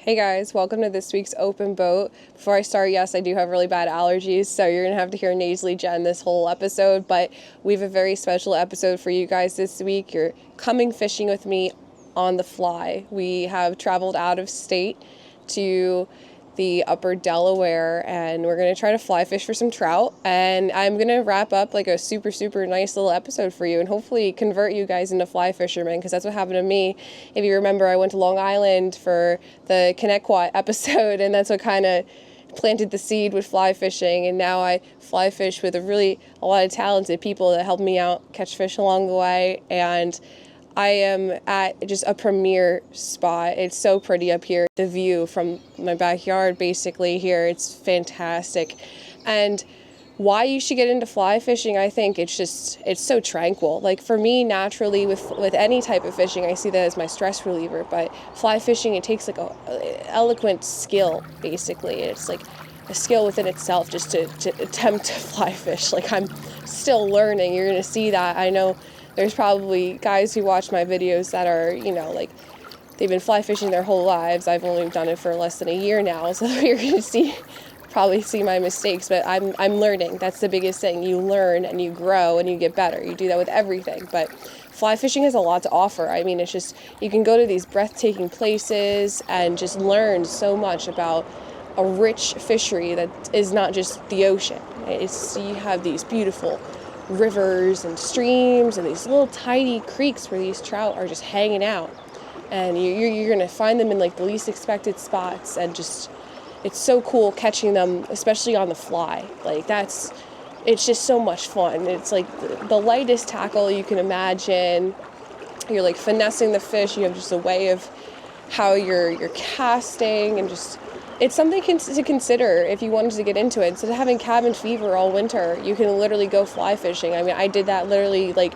Hey guys, welcome to this week's Open Boat. Before I start, yes, I do have really bad allergies, so you're going to have to hear nasally Jen this whole episode, but we have a very special episode for you guys this week. You're coming fishing with me on the fly. We have traveled out of state to the upper Delaware, and we're going to try to fly fish for some trout, and I'm going to wrap up like a super nice little episode for you and hopefully convert you guys into fly fishermen, because that's what happened to me. If you remember, I went to Long Island for the Connecticut episode, and that's what kind of planted the seed with fly fishing, and now I fly fish with a lot of talented people that help me out catch fish along the way, and I am at just a premier spot. It's so pretty up here. The view from my backyard basically here, it's fantastic. And why you should get into fly fishing, I think it's so tranquil. Like for me, naturally with any type of fishing, I see that as my stress reliever, but fly fishing, it takes like a eloquent skill basically. It's like a skill within itself just to attempt to fly fish. Like I'm still learning. You're gonna see that. I know there's probably guys who watch my videos that are, like they've been fly fishing their whole lives. I've only done it for less than a year now, so you're going to probably see my mistakes, but I'm learning. That's the biggest thing. You learn and you grow and you get better. You do that with everything, but fly fishing has a lot to offer. I mean, it's just, you can go to these breathtaking places and just learn so much about a rich fishery that is not just the ocean. You have these beautiful rivers and streams and these little tiny creeks where these trout are just hanging out, and you're gonna find them in like the least expected spots, and just it's so cool catching them, especially on the fly. Like it's just so much fun. It's like the lightest tackle you can imagine. You're like finessing the fish. You have just a way of how you're casting, and just it's something to consider if you wanted to get into it. Instead of having cabin fever all winter, you can literally go fly fishing. I mean, I did that literally like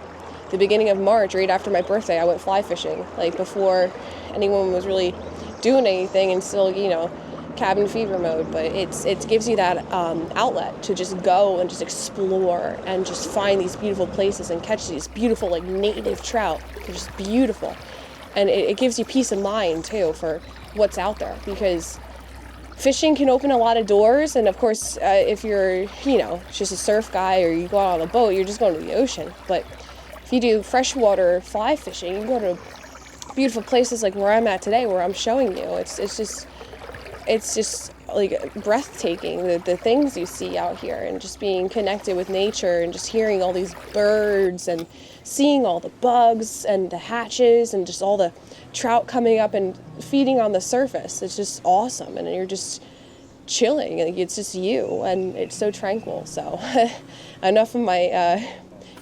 the beginning of March, right after my birthday. I went fly fishing, like before anyone was really doing anything, and still, cabin fever mode. But it gives you that outlet to just go and just explore and just find these beautiful places and catch these beautiful like native trout. They're just beautiful, and it gives you peace of mind too for what's out there, because fishing can open a lot of doors, and of course, if you're, just a surf guy or you go out on a boat, you're just going to the ocean. But if you do freshwater fly fishing, you go to beautiful places like where I'm at today, where I'm showing you. It's just like breathtaking, the things you see out here, and just being connected with nature, and just hearing all these birds, and seeing all the bugs and the hatches, and just all the trout coming up and feeding on the surface. It's just awesome, and you're just chilling, like it's just you, and it's so tranquil. So enough of my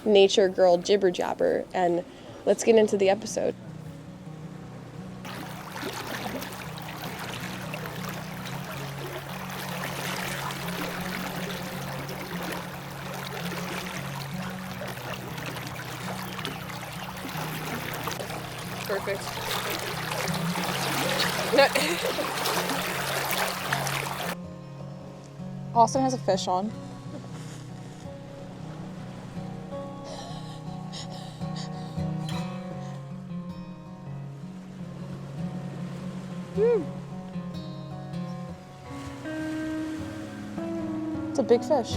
nature girl jibber jabber, and let's get into the episode. Perfect. Austin has a fish on. It's a big fish.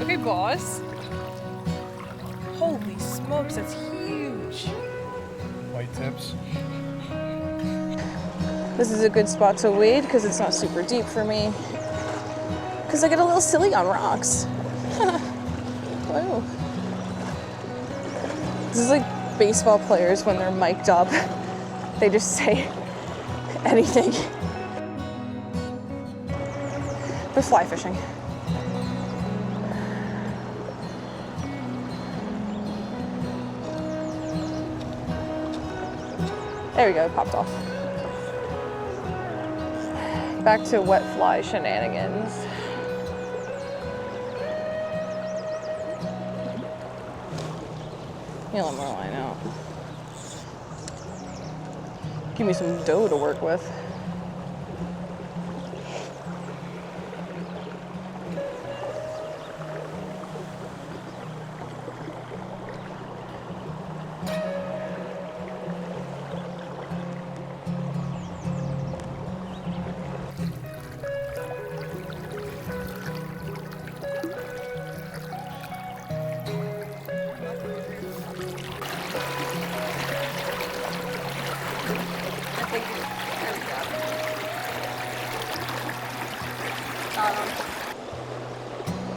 Okay, boss. Holy smokes, that's huge. White tips. This is a good spot to wade because it's not super deep for me. Because I get a little silly on rocks. Wow. This is like baseball players when they're mic'd up. They just say anything. We're fly fishing. There we go, it popped off. Back to wet fly shenanigans. You let more line out. Give me some dough to work with.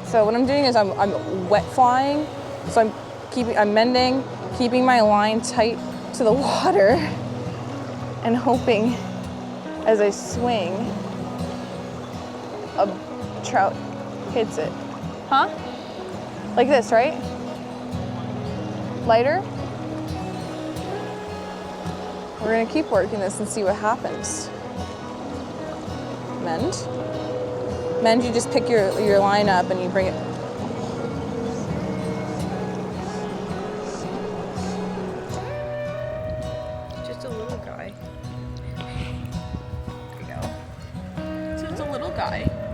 So what I'm doing is I'm wet flying. So I'm mending, keeping my line tight to the water and hoping as I swing a trout hits it. Huh? Like this, right? Lighter? We're gonna keep working this and see what happens. Mend. Mend, you just pick your line up and you bring it. Just a little guy. There you go. So it's a little guy.